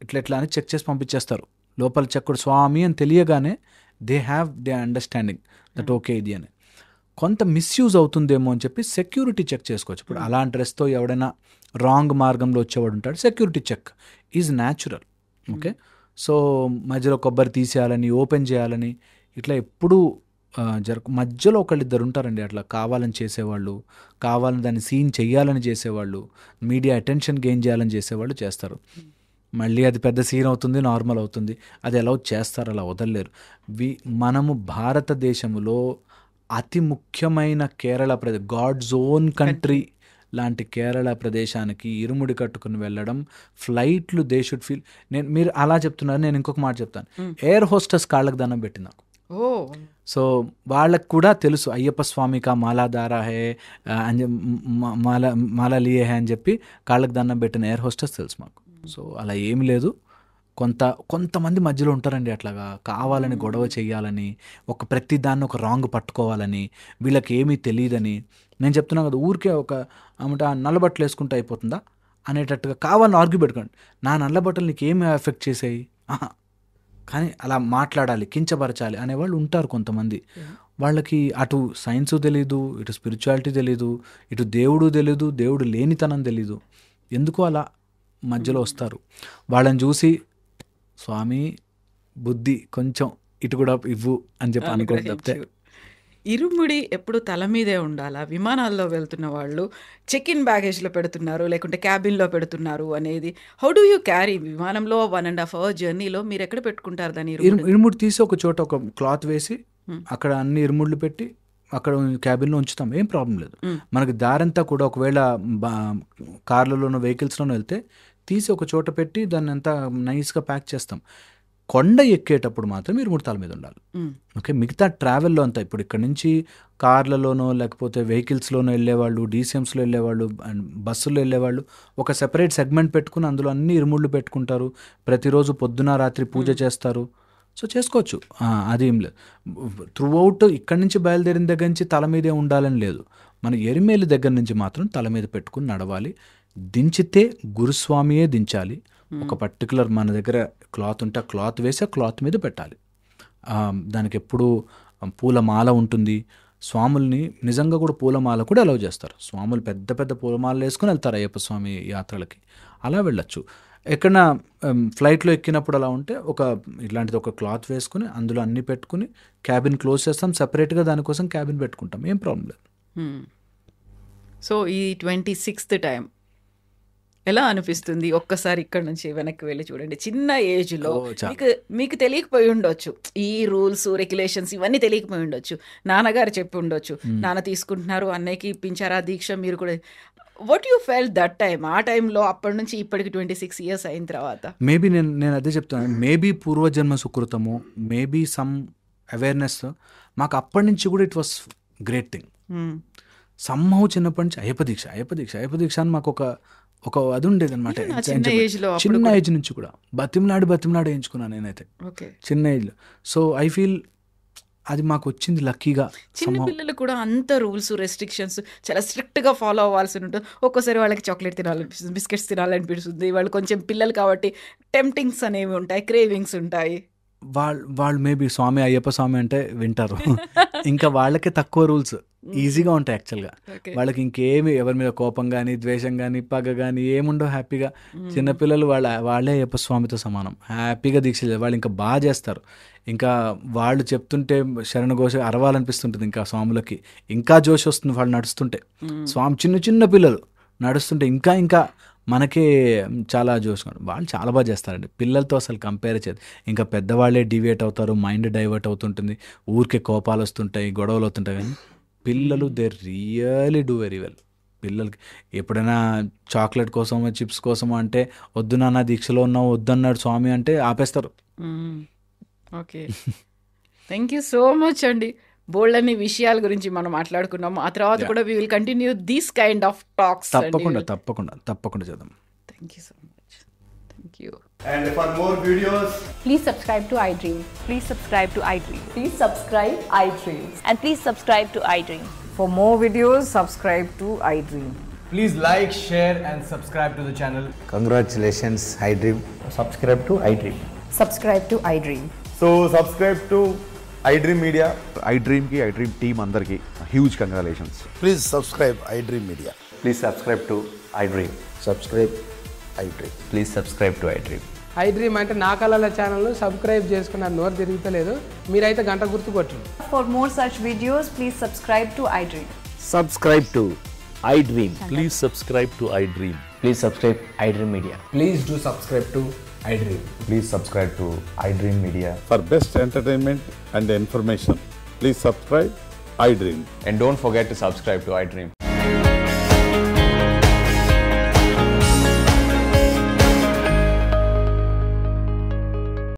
ఇట్లా అని చెక్ చేసి పంపించేస్తారు. లోపల చెక్కుడు స్వామి అని తెలియగానే దే అండర్స్టాండింగ్ దట్ ఓకే ఇది అని. కొంత మిస్యూజ్ అవుతుందేమో అని చెప్పి సెక్యూరిటీ చెక్ చేసుకోవచ్చు. ఇప్పుడు అలాంటి డ్రెస్తో ఎవడైనా రాంగ్ మార్గంలో వచ్చేవాడు ఉంటాడు, security check is natural. Okay, so మధ్యలో కొబ్బరి తీసేయాలని ఓపెన్ చేయాలని ఇట్లా ఎప్పుడూ మధ్యలో ఒకళ్ళిద్దరు ఉంటారండి అట్లా కావాలని చేసేవాళ్ళు, కావాలని దాన్ని సీన్ చెయ్యాలని చేసేవాళ్ళు, మీడియా అటెన్షన్ గెయిన్ చేయాలని చేసేవాళ్ళు చేస్తారు. మళ్ళీ అది పెద్ద సీన్ అవుతుంది, నార్మల్ అవుతుంది, అది ఎలా చేస్తారు, అలా వదలలేరు. మనము భారతదేశంలో అతి ముఖ్యమైన కేరళ ప్రదేశ్, గాడ్స్ ఓన్ కంట్రీ లాంటి కేరళ ప్రదేశానికి ఇరుముడి కట్టుకుని వెళ్ళడం, ఫ్లైట్లు దే షుడ్ ఫీల్. మీరు అలా చెప్తున్నారు, నేను ఇంకొక మాట చెప్తాను. ఎయిర్ హోస్టెస్ కాళ్ళకు దండం పెట్టింది నాకు. సో వాళ్ళకు కూడా తెలుసు అయ్యప్ప స్వామికి మాలాదారా హే అని మాలా లియే హే అని చెప్పి కాళ్ళకు దండం పెట్టిన ఎయిర్ హోస్టెస్ తెలుసు మాకు. సో అలా ఏమి లేదు. కొంతమంది మధ్యలో ఉంటారండి అట్లాగా కావాలని గొడవ చేయాలని, ప్రతి దాన్ని ఒక రాంగ్ పట్టుకోవాలని, వీళ్ళకి ఏమీ తెలియదని. నేను చెప్తున్నాను కదా, ఊరికే ఆ నల్ల బట్టలు వేసుకుంటే అయిపోతుందా అనేటట్టుగా కావాలని ఆర్గ్యూ పెట్టుకోండి. నా నల్ల బట్టలు నీకు ఏమి ఎఫెక్ట్ చేసాయి, కానీ అలా మాట్లాడాలి, కించపరచాలి అనేవాళ్ళు ఉంటారు కొంతమంది. వాళ్ళకి అటు సైన్స్ తెలీదు, ఇటు స్పిరిచువాలిటీ తెలీదు, ఇటు దేవుడు తెలీదు, దేవుడు లేనితనం తెలీదు, ఎందుకు అలా మధ్యలో వస్తారు. వాళ్ళని చూసి స్వామి బుద్ధి కొంచెం ఇటు కూడా ఇవ్వు అని చెప్పి అనుకోని తప్పితే. ఇరుముడి ఎప్పుడు తల మీదే ఉండాలా? విమానాల్లో వెళ్తున్న వాళ్ళు చెక్ ఇన్ బ్యాగేజ్లో పెడుతున్నారు, లేకుంటే క్యాబిన్లో పెడుతున్నారు అనేది, హౌ డూ యూ క్యారీ? విమానంలో 1.5 hour జర్నీలో మీరు ఎక్కడ పెట్టుకుంటారు దాన్ని? ఇరుముడి తీసి ఒక చోట ఒక క్లాత్ వేసి అక్కడ అన్ని ఇరుముళ్ళు పెట్టి అక్కడ క్యాబిన్లో ఉంచుతాం, ఏం ప్రాబ్లం లేదు. మనకి దారంతా కూడా ఒకవేళ కార్లలోనో వెహికల్స్లోనో వెళ్తే తీసి ఒక చోట పెట్టి దాన్ని అంతా నైస్గా ప్యాక్ చేస్తాం. కొండ ఎక్కేటప్పుడు మాత్రం ఇరుముడి తల మీద ఉండాలి. ఓకే, మిగతా ట్రావెల్లో అంతా ఇప్పుడు ఇక్కడ నుంచి కార్లలోనో లేకపోతే వెహికల్స్లోనో వెళ్ళేవాళ్ళు, డీసీఎంస్లో వెళ్ళేవాళ్ళు, బస్సుల్లో వెళ్ళేవాళ్ళు ఒక సెపరేట్ సెగ్మెంట్ పెట్టుకుని అందులో అన్ని ఇరుముళ్ళు పెట్టుకుంటారు. ప్రతిరోజు పొద్దున రాత్రి పూజ చేస్తారు. సో చేసుకోవచ్చు, అది ఏం లేదు. త్రూ అవుట్ ఇక్కడి నుంచి బయలుదేరిన దగ్గర నుంచి తల మీదే ఉండాలని లేదు. మన ఎరిమేలి దగ్గర నుంచి మాత్రం తల మీద పెట్టుకుని నడవాలి. దించితే గురుస్వామియే దించాలి. ఒక పర్టికులర్ మన దగ్గర క్లాత్ ఉంటే ఆ క్లాత్ వేసి ఆ క్లాత్ మీద పెట్టాలి. దానికి ఎప్పుడు పూలమాల ఉంటుంది. స్వాముల్ని నిజంగా కూడా పూలమాల కూడా అలౌ చేస్తారు. స్వాములు పెద్ద పెద్ద పూలమాలలు వేసుకుని వెళ్తారు అయ్యప్ప స్వామి యాత్రలకి, అలా వెళ్ళొచ్చు. ఎక్కడన్నా ఫ్లైట్లో ఎక్కినప్పుడు అలా ఉంటే ఇట్లాంటిది ఒక క్లాత్ వేసుకుని అందులో అన్నీ పెట్టుకుని క్యాబిన్ క్లోజ్ చేస్తాం, సపరేట్గా దానికోసం క్యాబిన్ పెట్టుకుంటాం, ఏం ప్రాబ్లం లేదు. సో ఈ 26th టైం ఎలా అనిపిస్తుంది? ఒక్కసారి ఇక్కడ నుంచి వెనక్కి వెళ్ళి చూడండి. చిన్న ఏజ్లో మీకు తెలియకపోయి ఉండొచ్చు, ఈ రూల్స్ రెగ్యులేషన్స్ ఇవన్నీ తెలియకపోయి ఉండొచ్చు. నాన్నగారు చెప్పి ఉండొచ్చు, నాన్న తీసుకుంటున్నారు, అన్నయ్యకి ఇప్పించారా దీక్ష, మీరు కూడా. What you felt that time? ఆ టైంలో అప్పటి నుంచి ఇప్పటికి 26 years అయిన తర్వాత మేబీ నేను అదే చెప్తాను, మేబీ పూర్వజన్మ సుకృతము, మేబీ సమ్ అవేర్నెస్ మాకు అప్పటి నుంచి కూడా it was great thing. Somehow చిన్నప్పటి నుంచి అయ్యప్ప దీక్ష అని మాకు ఒక అది ఉండేది అనమాట. చిన్న ఏజ్ నుంచి కూడా బతిమలాడి వేయించుకున్నాను నేనైతే చిన్న ఏజ్లో. సో ఐ ఫీల్ అది మాకు వచ్చింది లక్కీగా. చిన్న పిల్లలు కూడా అంత రూల్స్ రెస్ట్రిక్షన్స్ చాలా స్ట్రిక్ట్గా ఫాలో అవ్వాల్సి ఉంటుంది. ఒక్కోసారి వాళ్ళకి చాక్లెట్ తినాలనిపిస్తుంది, బిస్కెట్స్ తినాలనిపిస్తుంది. వాళ్ళు కొంచెం పిల్లలు కాబట్టి టెంప్టింగ్స్ అనేవి ఉంటాయి, క్రేవింగ్స్ ఉంటాయి. వాళ్ళు మేబీ అయ్యప్ప స్వామి అంటే వింటారు. ఇంకా వాళ్ళకే తక్కువ రూల్స్ ఈజీగా ఉంటాయి యాక్చువల్గా. Okay. వాళ్ళకి ఇంకేమి ఎవరి మీద కోపం కానీ ద్వేషం కానీ పగ కానీ ఏముండవు. హ్యాపీగా చిన్నపిల్లలు వాళ్ళే అయ్యప్ప స్వామితో సమానం. హ్యాపీగా దీక్ష వాళ్ళు ఇంకా బాగా చేస్తారు. ఇంకా వాళ్ళు చెప్తుంటే శరణఘోష అరవాలనిపిస్తుంటుంది. ఇంకా స్వాములకి ఇంకా జోష్ వస్తుంది వాళ్ళు నడుస్తుంటే. స్వామి చిన్న పిల్లలు నడుస్తుంటే ఇంకా మనకే చాలా జోష్. వాళ్ళు చాలా బాగా చేస్తారండి. పిల్లలతో అసలు కంపేర్ చేయదు. ఇంకా పెద్దవాళ్ళే డివియేట్ అవుతారు, మైండ్ డైవర్ట్ అవుతుంటుంది, ఊరికే కోపాలు వస్తుంటాయి, గొడవలు అవుతుంటాయి. కానీ పిల్లలు they really do very well. పిల్లలకి ఎప్పుడైనా చాక్లెట్ కోసమో చిప్స్ కోసమో అంటే వద్దు నాన్న దీక్షలో ఉన్నావు వద్దన్నాడు స్వామి అంటే ఆపేస్తారు. Okay, thank you so much అండి. బోల్డ్ అన్ని విషయాల గురించి మనం మాట్లాడుకున్నాము. ఆ తర్వాత కూడా we will continue these kind of talks. తప్పకుండా చేద్దాం. Thank you so much. Thank you. And for more videos, Please subscribe to iDream. Please subscribe to iDream. Please subscribe iDream. And please subscribe to iDream. For more videos, subscribe to iDream. please like, share and subscribe to the channel. Congratulations, iDream. Subscribe to iDream. Subscribe to iDream. So subscribe to iDream Media. iDream team andarki huge congratulations. Please subscribe iDream Media. Please subscribe to iDream. Subscribe iDream. Please subscribe to iDream. iDream అంటే నా కళల ఛానల్ను subscribe చేసుకున్న నోరు తిరుగుతలేదు. మీరైతే గంట గుర్తు కొట్టండి. For more such videos, please subscribe to iDream. Subscribe to iDream. Please subscribe to iDream. Please subscribe iDream Media. Please do subscribe to iDream. Please subscribe to iDream Media. For best entertainment and information, please subscribe iDream. And don't forget to subscribe to iDream.